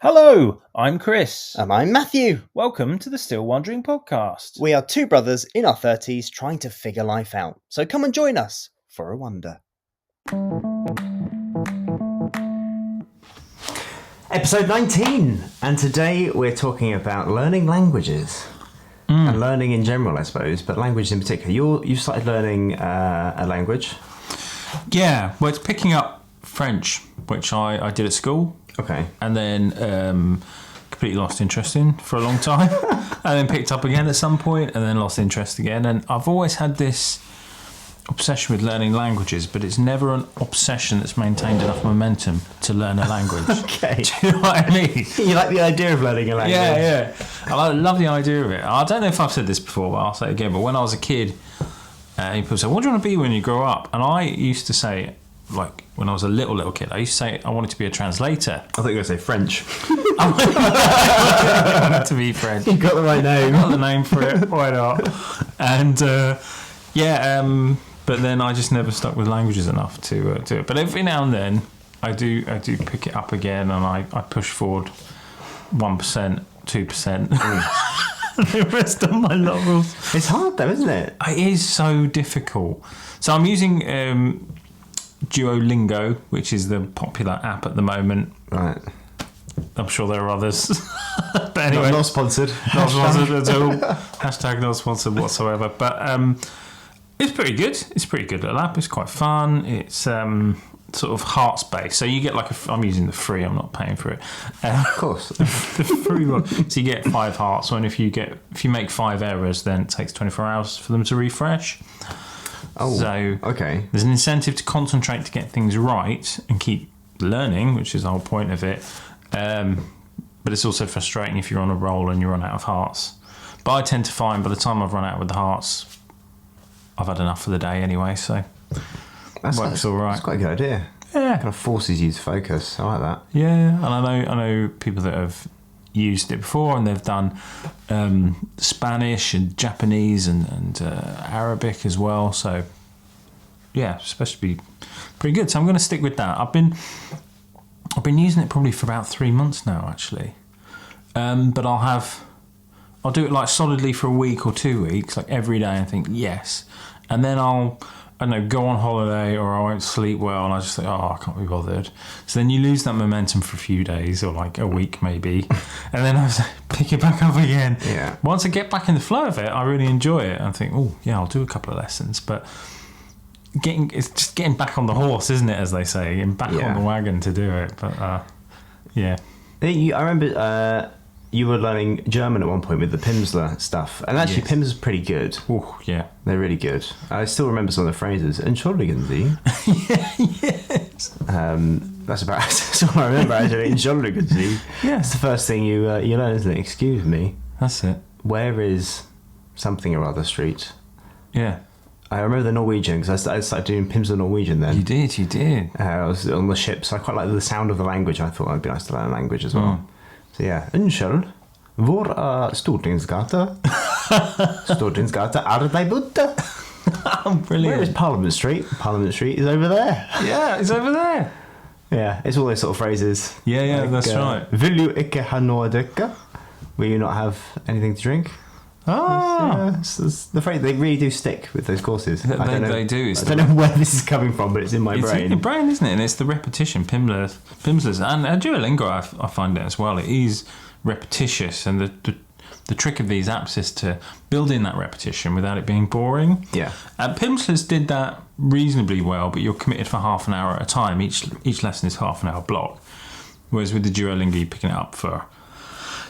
Hello, I'm Chris. And I'm Matthew. Welcome to the Still Wondering podcast. We are two brothers in our 30s trying to figure life out. So come and join us for a wonder. Episode 19. And today we're talking about learning languages. And learning in general, I suppose, but language in particular. You started learning a language. Yeah, well, it's picking up French, which I did at school. Okay. And then completely lost interest in for a long time. And then picked up again at some point and then lost interest again. And I've always had this obsession with learning languages, but it's never an obsession that's maintained enough momentum to learn a language. Okay. Do you know what I mean? You like the idea of learning a language? Yeah. I love the idea of it. I don't know if I've said this before, but I'll say it again. But when I was a kid, people say, what do you want to be when you grow up? And I used to say, like, when I was a little kid, I used to say I wanted to be a translator. I thought you were going to say French. I wanted to be French. You got the right name. I got the name for it. Why not? And, but then I just never stuck with languages enough to do it. But every now and then, I do pick it up again, and I push forward 1%, 2%. The rest of my laurels. It's hard though, isn't it? It is so difficult. So I'm using Duolingo, which is the popular app at the moment. Right. I'm sure there are others. But anyway. Not sponsored. Not sponsored at all. Hashtag not sponsored whatsoever. But it's pretty good. It's a pretty good little app. It's quite fun. It's sort of hearts based. So you get I'm using the free. I'm not paying for it. Of course. The free one. So you get 5 hearts. And if you make 5 errors, then it takes 24 hours for them to refresh. Oh, so okay. There's an incentive to concentrate to get things right and keep learning, which is the whole point of it. But it's also frustrating if you're on a roll and you run out of hearts. But I tend to find by the time I've run out with the hearts, I've had enough for the day anyway, so works all right. That's quite a good idea. Yeah. Kind of forces you to focus. I like that. Yeah, and I know people that have used it before, and they've done Spanish and Japanese and Arabic as well. So yeah, it's supposed to be pretty good. So I'm going to stick with that. I've been using it probably for about 3 months now, actually. But I'll do it like solidly for a week or 2 weeks, like every day, and think yes, and then I don't know, go on holiday or I won't sleep well and I just think, I can't be bothered. So then you lose that momentum for a few days or like a week maybe, and then I pick it back up again. Yeah. Once I get back in the flow of it, I really enjoy it and think, I'll do a couple of lessons. But it's just getting back on the horse, isn't it, as they say, getting back on the wagon to do it. But yeah. I remember you were learning German at one point with the Pimsleur stuff, and actually Yes. Pim's pretty good. Oh, yeah. They're really good. I still remember some of the phrases. Entschuldigen Sie. Yes. That's all I remember actually. Entschuldigen Sie. Yeah. It's the first thing you learn, isn't it? Excuse me. That's it. Where is something or other street? Yeah. I remember the Norwegian because I started doing Pimsleur Norwegian then. You did. I was on the ship, so I quite like the sound of the language. I thought it'd be nice to learn a language as well. So yeah, Unnskyld, hvor Stortingsgata? Stortingsgata Arbeiderbutte. Oh, brilliant. Where is Parliament Street? Parliament Street is over there. Yeah, it's over there. Yeah, it's all those sort of phrases. Yeah, that's right. Vil du ikke ha noe å drikke? Will you not have anything to drink? It's the phrase, they really do stick with those courses. They do. I don't know where this is coming from, but it's in my brain. It's in your brain, isn't it? And it's the repetition. Pimsleur's and Duolingo, I find it as well. It is repetitious, and the trick of these apps is to build in that repetition without it being boring. Yeah. Pimsleur's did that reasonably well, but you're committed for half an hour at a time. Each lesson is half an hour block. Whereas with the Duolingo, you're picking it up for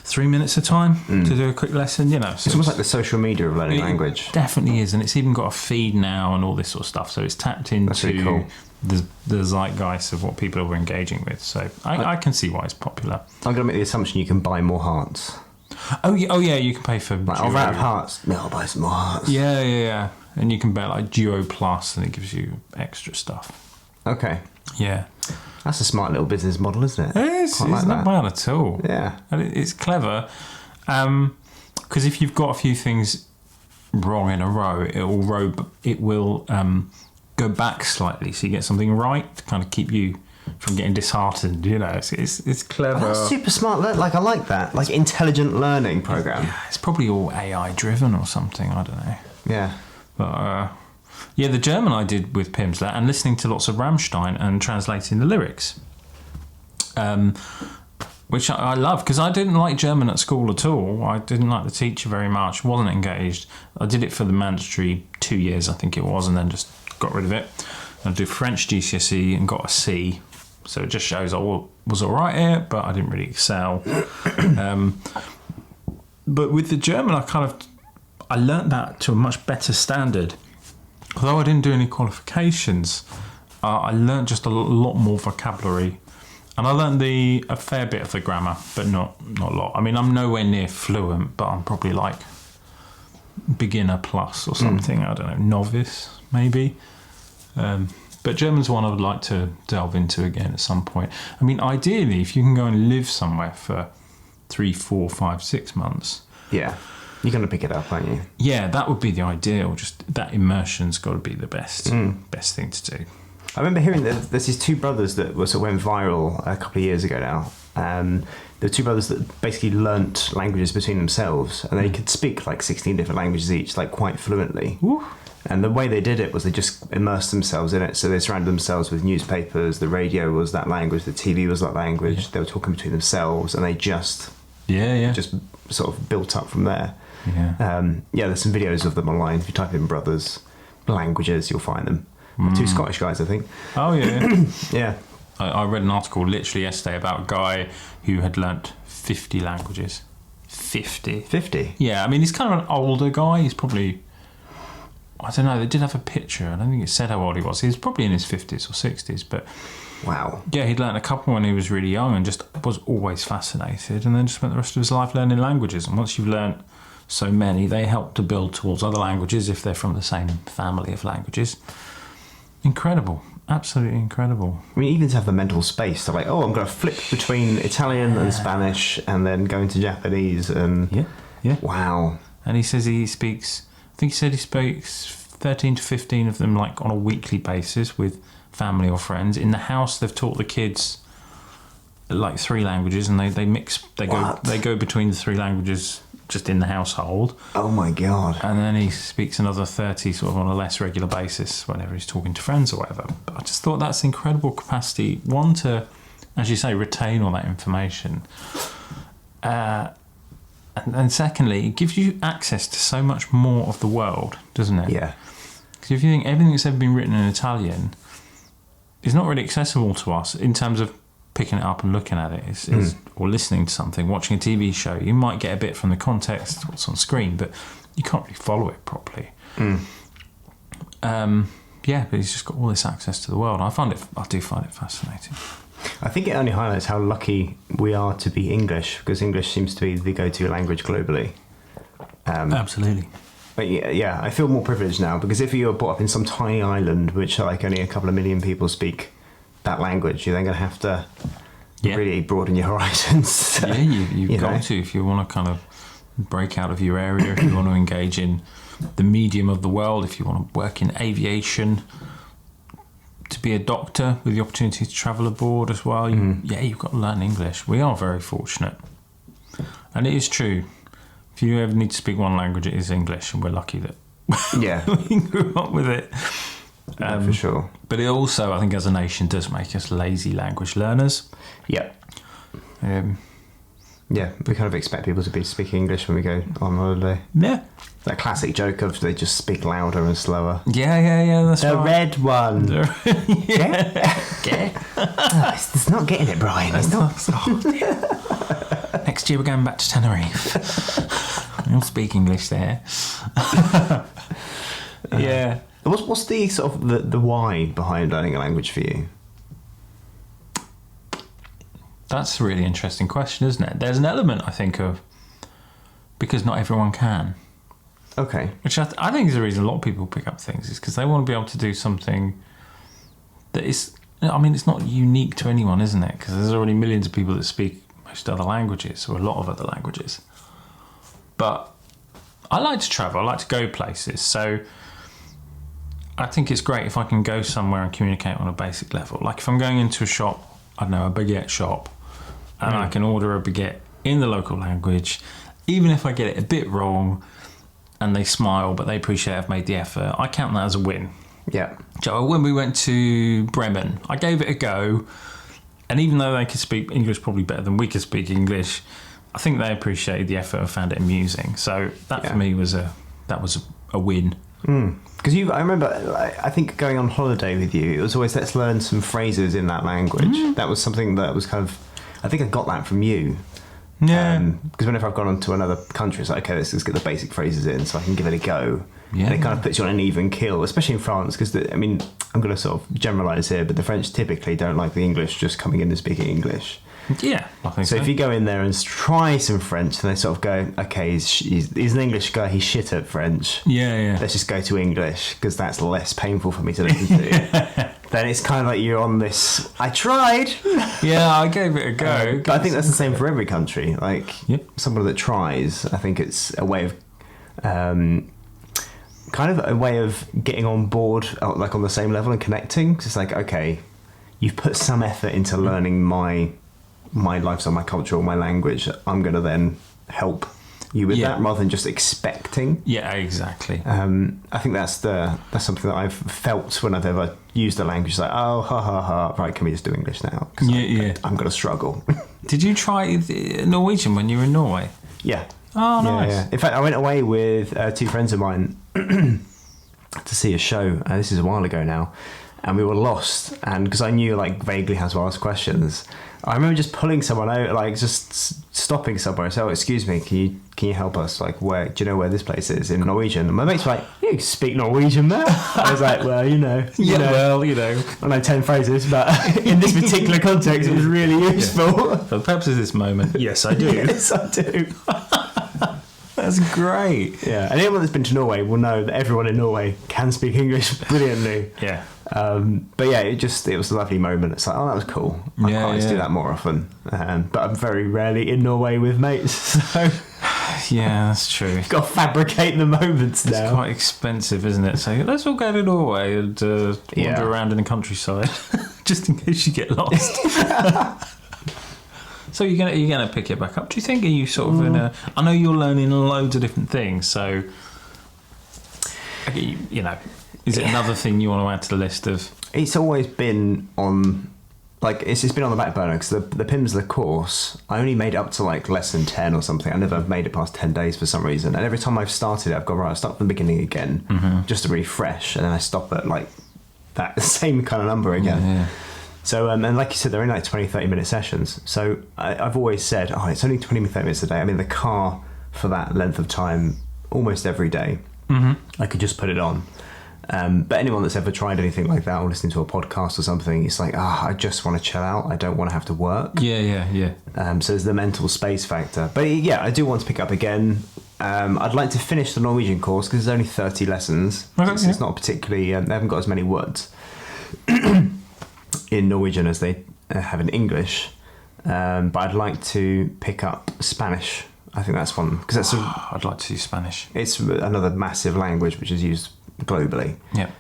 3 minutes a time to do a quick lesson, So it's almost like the social media of learning language. Definitely is, and it's even got a feed now and all this sort of stuff. So it's tapped into really cool. the zeitgeist of what people are engaging with. So I can see why it's popular. I'm going to make the assumption you can buy more hearts. Oh yeah, you can pay for. Like, I'll run out of hearts. No, I'll buy some more hearts. Yeah, and you can buy like Duo Plus, and it gives you extra stuff. Okay. Yeah. That's a smart little business model, isn't it? It's not bad at all. Yeah. And it's clever. Because if you've got a few things wrong in a row, it will go back slightly, so you get something right to kind of keep you from getting disheartened. You know, it's clever. That's super smart. Like, I like that. Like, intelligent learning program. Yeah, it's probably all AI driven or something. I don't know. Yeah. But yeah, the German I did with Pimsleur and listening to lots of Rammstein and translating the lyrics, which I love because I didn't like German at school at all. I didn't like the teacher very much. Wasn't engaged. I did it for the mandatory 2 years, I think it was, and then just got rid of it. I did French GCSE and got a C. So it just shows I was all right at it, but I didn't really excel. But with the German, I learnt that to a much better standard. Although I didn't do any qualifications, I learnt just a lot more vocabulary. And I learnt a fair bit of the grammar, but not a lot. I mean, I'm nowhere near fluent, but I'm probably like beginner plus or something. I don't know, novice maybe. But German's one I would like to delve into again at some point. I mean, ideally, if you can go and live somewhere for 3, 4, 5, 6 months. Yeah. You're going to pick it up, aren't you? Yeah, that would be the ideal. Just that immersion's got to be the best thing to do. I remember hearing that there's these two brothers that sort of went viral a couple of years ago now. The two brothers that basically learnt languages between themselves, and they could speak like 16 different languages each, like quite fluently. Woo. And the way they did it was they just immersed themselves in it. So they surrounded themselves with newspapers, the radio was that language, the TV was that language. Yeah. They were talking between themselves, and they just sort of built up from there. Yeah. There's some videos of them online. If you type in brothers languages, you'll find them. Two Scottish guys, I think. Oh, yeah. Yeah. I read an article literally yesterday about a guy who had learnt 50 languages. 50? 50? Yeah, I mean, he's kind of an older guy. He's probably, I don't know, they did have a picture. I don't think it said how old he was. He was probably in his 50s or 60s, but... Wow. Yeah, he'd learnt a couple when he was really young and just was always fascinated, and then just spent the rest of his life learning languages. And once you've learnt so many, they help to build towards other languages if they're from the same family of languages. Incredible. Absolutely incredible. I mean, even to have the mental space to like, I'm going to flip between Italian and Spanish and then go into Japanese and... Yeah. Wow. And he says he speaks 13 to 15 of them like on a weekly basis with family or friends. In the house, they've taught the kids like 3 languages, and they mix, they go between the 3 languages just in the household. Oh my God. And then he speaks another 30 sort of on a less regular basis whenever he's talking to friends or whatever. But I just thought that's incredible capacity, one, to, as you say, retain all that information. And secondly, it gives you access to so much more of the world, doesn't it? Yeah. Because if you think everything that's ever been written in Italian is not really accessible to us in terms of picking it up and looking at it, or listening to something, watching a TV show. You might get a bit from the context, what's on screen, but you can't really follow it properly. But he's just got all this access to the world. I do find it fascinating. I think it only highlights how lucky we are to be English, because English seems to be the go-to language globally. Absolutely. But yeah, I feel more privileged now, because if you're brought up in some tiny island, which like only a couple of million people speak that language, you're then going to have to really broaden your horizons. Yeah, you've got to, if you want to kind of break out of your area, if you want to engage in the medium of the world, if you want to work in aviation, to be a doctor with the opportunity to travel abroad as well. You've got to learn English. We are very fortunate. And it is true. If you ever need to speak one language, it is English, and we're lucky that we grew up with it. For sure. But it also, I think, as a nation, does make us lazy language learners. Yeah. We kind of expect people to be speaking English when we go on holiday. Yeah. That classic joke of they just speak louder and slower. Yeah, that's the right. red one. Yeah. It's not getting it, Brian. It's not. Next year we're going back to Tenerife. We'll speak English there. Yeah. What's the sort of the why behind learning a language for you? That's a really interesting question, isn't it? There's an element, I think, of because not everyone can. Okay. Which I think is the reason a lot of people pick up things, is because they want to be able to do something that is... I mean, it's not unique to anyone, isn't it? Because there's already millions of people that speak most other languages, or a lot of other languages. But I like to travel. I like to go places. So I think it's great if I can go somewhere and communicate on a basic level. Like if I'm going into a shop I don't know, a baguette shop, and I can order a baguette in the local language, even if I get it a bit wrong, and they smile, but they appreciate I've made the effort, I count that as a win. Yeah. So when we went to Bremen, I gave it a go, and even though they could speak English probably better than we could speak English, I think they appreciated the effort and found it amusing. So that for me was a win. Because I remember, I think going on holiday with you, it was always let's learn some phrases in that language. That was something that was kind of, I think I got that from you. Yeah. Because whenever I've gone on to another country, it's like, okay, let's just get the basic phrases in so I can give it a go. Yeah. And it kind of puts you on an even keel, especially in France, because, I mean, I'm going to sort of generalise here, but the French typically don't like the English just coming in and speaking English. Yeah, I think so. So if you go in there and try some French, and they sort of go, okay, he's an English guy, he's shit at French. Yeah. Let's just go to English, because that's less painful for me to listen to. Then it's kind of like you're on this, I tried. Yeah, I gave it a go. But I think that's the same for every country. Like, someone that tries, I think it's a way of, kind of a way of getting on board, like on the same level and connecting. 'Cause it's like, okay, you've put some effort into learning my lifestyle, my culture, or my language. I'm going to then help you with that rather than just expecting. Yeah, exactly. I think that's something that I've felt when I've ever used a language. Like, oh, ha, right, can we just do English now? I'm going to struggle. Did you try Norwegian when you were in Norway? Yeah. Oh, nice. Yeah. In fact, I went away with two friends of mine to see a show. This is a while ago now. And we were lost. And because I knew like vaguely how to ask questions, I remember just pulling someone out, like just stopping somewhere and saying, "Oh, excuse me, can you help us? Like, where do you know where this place is in Norwegian?" And my mate's like, "You can speak Norwegian, man." I was like, "Well, you know, I know 10 phrases, but in this particular context, it was really useful." For the purposes of this moment, yes, I do. Yes, I do. That's great. Yeah, and anyone that's been to Norway will know that everyone in Norway can speak English brilliantly. Yeah. But yeah, it was a lovely moment. It's like, oh, that was cool. I can't always do that more often. But I'm very rarely in Norway with mates. So yeah, that's true. You've got to fabricate the moments now. It's quite expensive, isn't it? So let's all go to Norway and wander around in the countryside, just in case you get lost. So you're gonna pick it back up? Do you think? Are you sort of in a? I know you're learning loads of different things. So you know, is it another thing you want to add to the list of? It's always been on, like it's been on the back burner because the Pimsleur course, I only made it up to like lesson 10 or something. I never made it past 10 days for some reason. And every time I've started it, I've gone right. I'll start from the beginning again, just to refresh, and then I stop at like that same kind of number again. Yeah. So, and like you said, they're only like 20, 30-minute sessions. So I've always said, it's only 20, 30 minutes a day. I'm in the car for that length of time almost every day. I could just put it on. But anyone that's ever tried anything like that or listening to a podcast or something, it's like, I just want to chill out. I don't want to have to work. Yeah. So there's the mental space factor. But yeah, I do want to pick up again. I'd like to finish the Norwegian course because there's only 30 lessons. Okay, it's not particularly, they haven't got as many words in Norwegian as they have in English. But I'd like to pick up Spanish. I think that's one because I'd like to do Spanish. It's another massive language which is used globally. Yeah.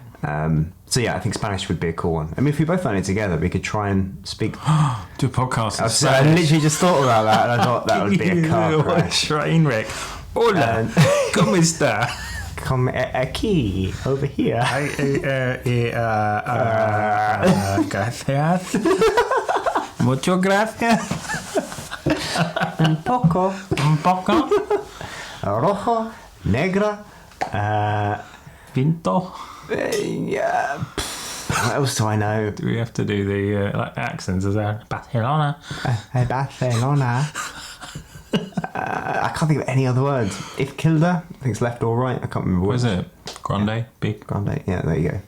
So yeah, I think Spanish would be a cool one. I mean, if we both learn it together, we could try and speak. Do a podcast. I literally just thought about that, and I thought that would be a car crash. Train wreck. Hola, ¿cómo está? Come aquí, over here. Gracias. Mucho gracias. Un poco. Rojo, negra. Pinto. Yeah. What else do I know? Do we have to do the accents? Is there Barcelona? Barcelona. I can't think of any other words. If Kilda, I think it's left or right. I can't remember what is it. Grande, big. Grande. Yeah, there you go.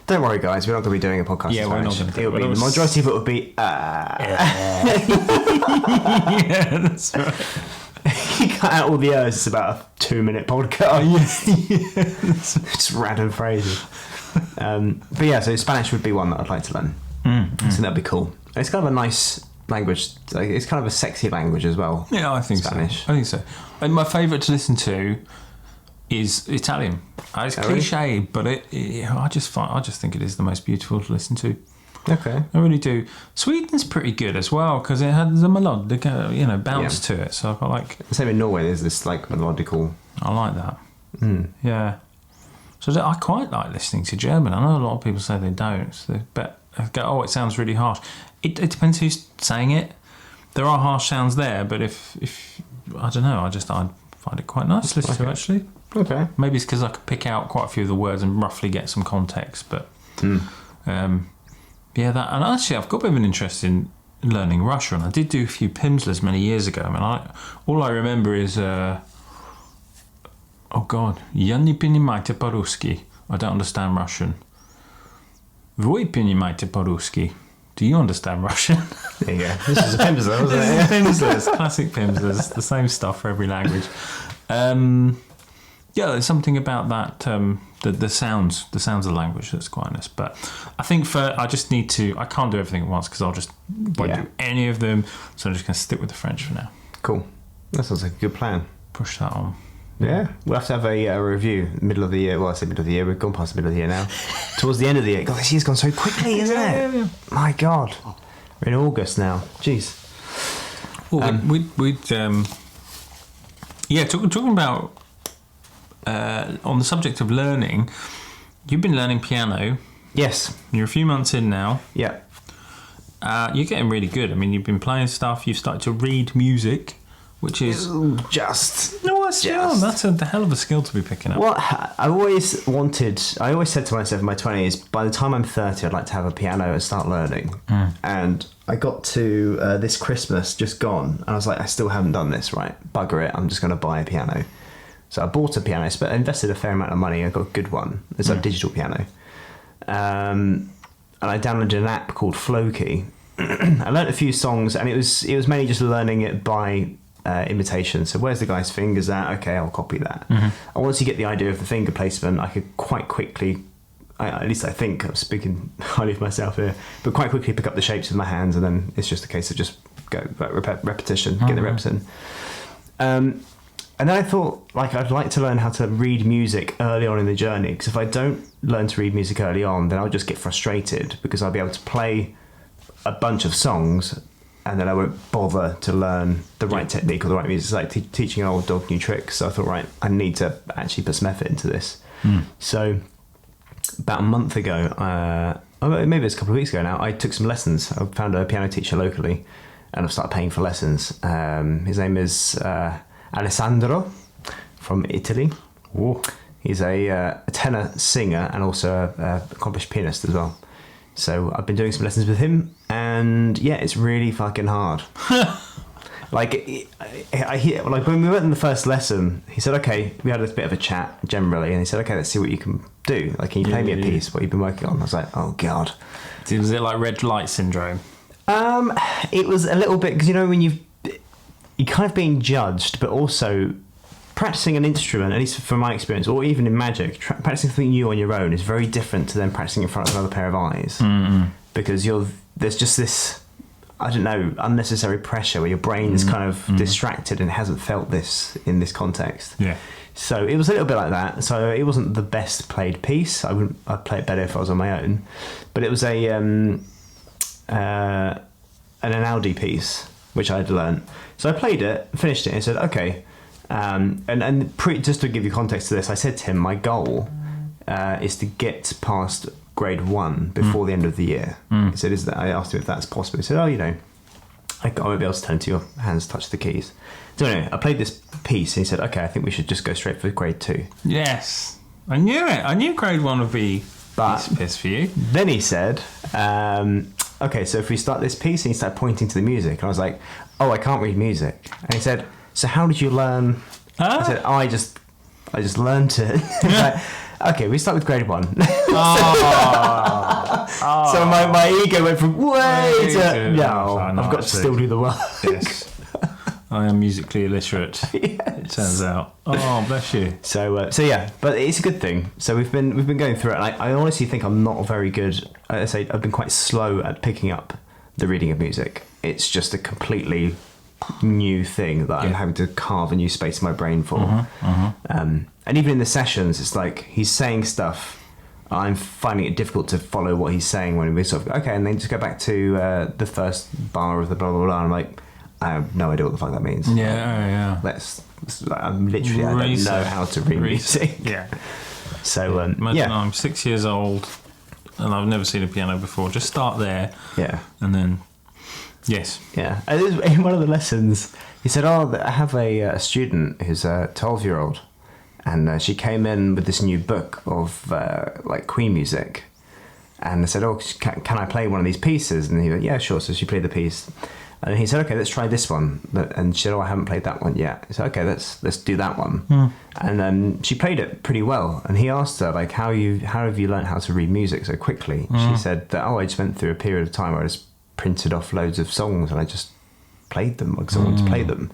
Don't worry, guys. We're not going to be doing a podcast. Yeah, we're not going to. It'll be the majority of it would be. Yeah, that's right. You cut out all the R's. It's about a 2-minute podcast. Just random phrases. But yeah, so Spanish would be one that I'd like to learn. So that'd be cool. And it's kind of a nice language. It's kind of a sexy language as well. Yeah, I think Spanish. So. I think so. And my favourite to listen to is Italian. It's cliche, but I just think it is the most beautiful to listen to. Okay. I really do. Sweden's pretty good as well because it has a melodic, bounce to it. So I've got like. Same in Norway. There's this like melodical. I like that. Yeah. So I quite like listening to German. I know a lot of people say they don't, but I go, oh, it sounds really harsh. It depends who's saying it. There are harsh sounds there, but if I don't know, I find it quite nice to listen to actually. Okay. Maybe it's because I could pick out quite a few of the words and roughly get some context, but that. And actually, I've got a bit of an interest in learning Russian. I did do a few Pimsleys many years ago. I mean, all I remember is. Oh God, я не понимаю по-русски. I don't understand Russian. Вы понимаете по-русски. Do you understand Russian? There you go. This is a Pimsley, wasn't it? This is Pimslers, classic Pimslers. The same stuff for every language. There's something about that. The sounds of the language that's quite nice. But I think I can't do everything at once because won't do any of them. So I'm just going to stick with the French for now. Cool. That sounds like a good plan. Push that on. Yeah, we'll have to have a review middle of the year. Well, I say middle of the year. We've gone past the middle of the year now. Towards the end of the year. God, this year's gone so quickly, isn't it? Yeah. My God, we're in August now. Jeez. Well, talking about on the subject of learning. You've been learning piano. Yes. You're a few months in now. Yeah. You're getting really good. I mean, you've been playing stuff. You've started to read music. Which is that's a hell of a skill to be picking up. Well, I always said to myself in my 20s, by the time I'm 30, I'd like to have a piano and start learning. And I got to this Christmas just gone, and I was like, I still haven't done this, right? Bugger it, I'm just going to buy a piano. So I bought a piano, but I invested a fair amount of money. I got a good one. It's a digital piano. And I downloaded an app called Flowkey. I learned a few songs, and it was mainly just learning it by imitation. So where's the guy's fingers at? Okay, I'll copy that. And once you get the idea of the finger placement, I could quite quickly, at least I think, I'm speaking highly of myself here, but quite quickly pick up the shapes with my hands, and then it's just a case of just go repetition, get the reps in. And then I thought, I'd like to learn how to read music early on in the journey, because if I don't learn to read music early on, then I'll just get frustrated, because I'll be able to play a bunch of songs and then I won't bother to learn the right technique or the right music. It's like teaching an old dog new tricks. So I thought, right, I need to actually put some effort into this. So about a month ago, maybe it's a couple of weeks ago now, I took some lessons. I found a piano teacher locally, and I've started paying for lessons. His name is Alessandro from Italy. Ooh. He's a tenor singer and also an accomplished pianist as well. So I've been doing some lessons with him, and yeah, it's really fucking hard. Like when we went in the first lesson, he said, okay, we had a bit of a chat generally, and he said, okay, let's see what you can do. Like, can you play me a piece, what you've been working on? I was like, oh God. Was it like red light syndrome? It was a little bit, because when you're kind of being judged, but also practicing an instrument, at least from my experience, or even in magic, practicing something new on your own is very different to then practicing in front of another pair of eyes. Because there's just this, I don't know, unnecessary pressure where your brain is kind of distracted and hasn't felt this in this context. Yeah. So it was a little bit like that. So it wasn't the best played piece. I'd play it better if I was on my own. But it was an Einaudi piece, which I'd learned. So I played it, finished it, and said, okay. Just to give you context to this, I said to him, my goal is to get past grade 1 before the end of the year. He said, I asked him if that's possible. He said, I won't be able to turn to your hands, touch the keys. So anyway, I played this piece, and he said, okay, I think we should just go straight for grade 2. Yes. I knew it. I knew grade 1 would be piss for you. Then he said, okay, so if we start this piece, and he started pointing to the music, and I was like, oh, I can't read music. And he said, so how did you learn? I said, I just learned it. Like, okay, we start with grade 1. So my ego went from way to no, I've got to still do the work. Yes. I am musically illiterate. Yes. It turns out. Oh, bless you. So yeah, but it's a good thing. So we've been going through it, and I honestly think I'm not very good. I say I've been quite slow at picking up the reading of music. It's just a completely new thing that I'm having to carve a new space in my brain for. And even in the sessions, it's like he's saying stuff, I'm finding it difficult to follow what he's saying when we sort of okay, and then just go back to the first bar of the blah blah blah. And I'm like, I have no idea what the fuck that means. Yeah. I'm literally, I don't know how to read music. Yeah. So imagine I'm 6 years old and I've never seen a piano before. Just start there. Yeah. And then, yes. Yeah. And in one of the lessons, he said, I have a student who's a 12-year-old, and she came in with this new book of like Queen music. And I said, can I play one of these pieces? And he went, yeah, sure. So she played the piece. And he said, okay, let's try this one. And she said, I haven't played that one yet. He said, okay, let's do that one. And she played it pretty well. And he asked her, like, how have you learned how to read music so quickly? She said that, I just went through a period of time where I just printed off loads of songs and I just played them because I wanted to play them.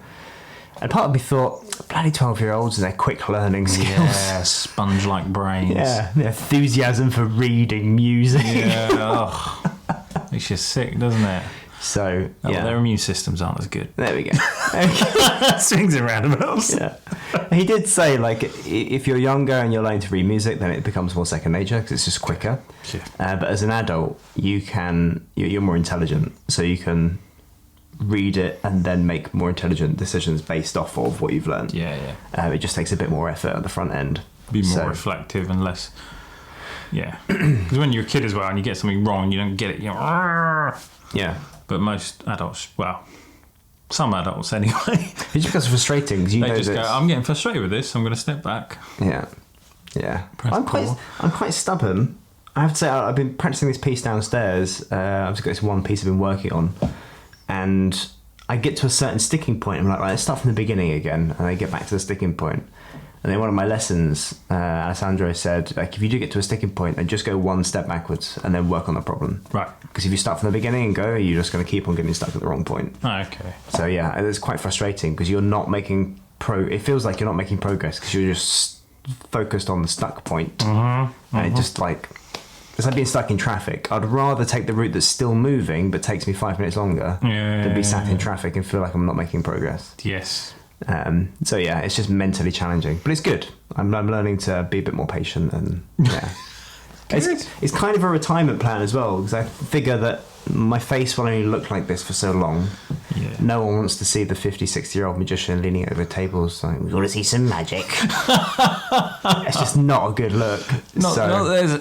And part of me thought, bloody 12-year-olds and their quick learning skills. Yeah, sponge-like brains. Yeah, the enthusiasm for reading music. Yeah, makes you sick, doesn't it? So, yeah. Their immune systems aren't as good. There we go. Swings and roundabouts. Yeah. He did say, like, if you're younger and you're learning to read music, then it becomes more second nature because it's just quicker. Yeah. But as an adult, you're more intelligent, so you can read it and then make more intelligent decisions based off of what you've learned. Yeah. It just takes a bit more effort at the front end. Be more reflective and less... Yeah. Because when you're a kid as well and you get something wrong, you don't get it, Yeah. But most adults, well, some adults anyway. It just becomes frustrating because they just go, I'm getting frustrated with this, I'm going to step back. Yeah. I'm quite stubborn. I have to say, I've been practicing this piece downstairs. I've just got this one piece I've been working on, and I get to a certain sticking point. I'm like, right, let's start from the beginning again, and I get back to the sticking point. And then one of my lessons, Alessandro said, like, if you do get to a sticking point, then just go one step backwards and then work on the problem. Right. Because if you start from the beginning and go, you're just going to keep on getting stuck at the wrong point. Okay. So yeah, it's quite frustrating because you're not making it feels like you're not making progress because you're just focused on the stuck point. And it just like, it's like being stuck in traffic. I'd rather take the route that's still moving but takes me 5 minutes longer than be sat in traffic and feel like I'm not making progress. Yes. So yeah, it's just mentally challenging, but it's good. I'm learning to be a bit more patient, and yeah, it's kind of a retirement plan as well because I figure that my face will only look like this for so long. Yeah. No one wants to see the 50-60-year-old magician leaning over tables like, we want to see some magic. It's just not a good look. Not there's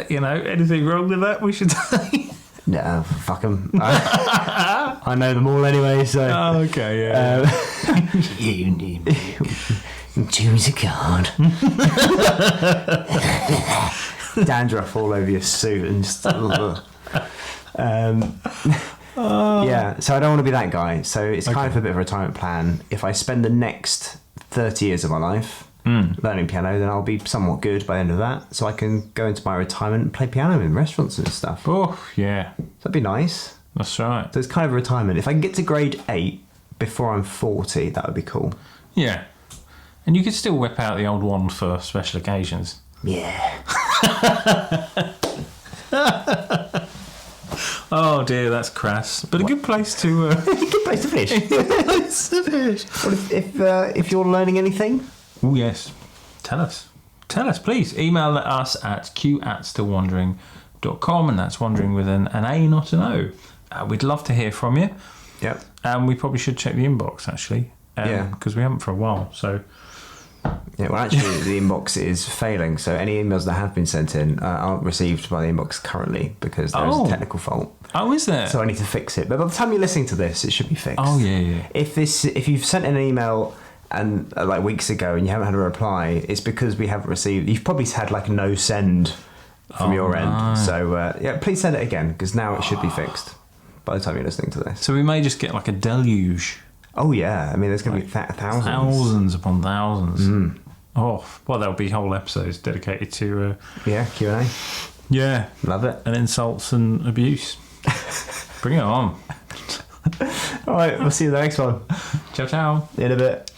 anything wrong with that, we should say. No, fuck them. I know them all anyway, so... Oh, okay, yeah. You need me. Choose a card. Dandruff all over your suit and just... Yeah, so I don't want to be that guy. So it's kind of a bit of a retirement plan. If I spend the next 30 years of my life learning piano, then I'll be somewhat good by the end of that. So I can go into my retirement and play piano in restaurants and stuff. Oh, yeah. That'd be nice. That's right. So it's kind of a retirement. If I can get to grade 8 before I'm 40, that would be cool. Yeah. And you could still whip out the old wand for special occasions. Yeah. Oh dear, that's crass. But a good place to... Good place to fish. Good place to fish. Well, if you're learning anything... Oh, yes. Tell us. Tell us, please. Email us at q@stillwandering.com, and that's wandering with an A, not an O. We'd love to hear from you. Yep. And we probably should check the inbox, actually. Because we haven't for a while, so... Yeah, well, actually, the inbox is failing, so any emails that have been sent in aren't received by the inbox currently because there's a technical fault. Oh, is there? So I need to fix it. But by the time you're listening to this, it should be fixed. Oh, yeah. If you've sent an email and like weeks ago and you haven't had a reply, it's because we haven't received. You've probably had like no send from your end. So please send it again because now it should be fixed by the time you're listening to this. So we may just get like a deluge. Oh yeah, I mean there's going to be thousands. Thousands upon thousands. Oh, well, there'll be whole episodes dedicated to... Q&A. Yeah. Love it. And insults and abuse. Bring it on. All right, we'll see you in the next one. Ciao, ciao. In a bit.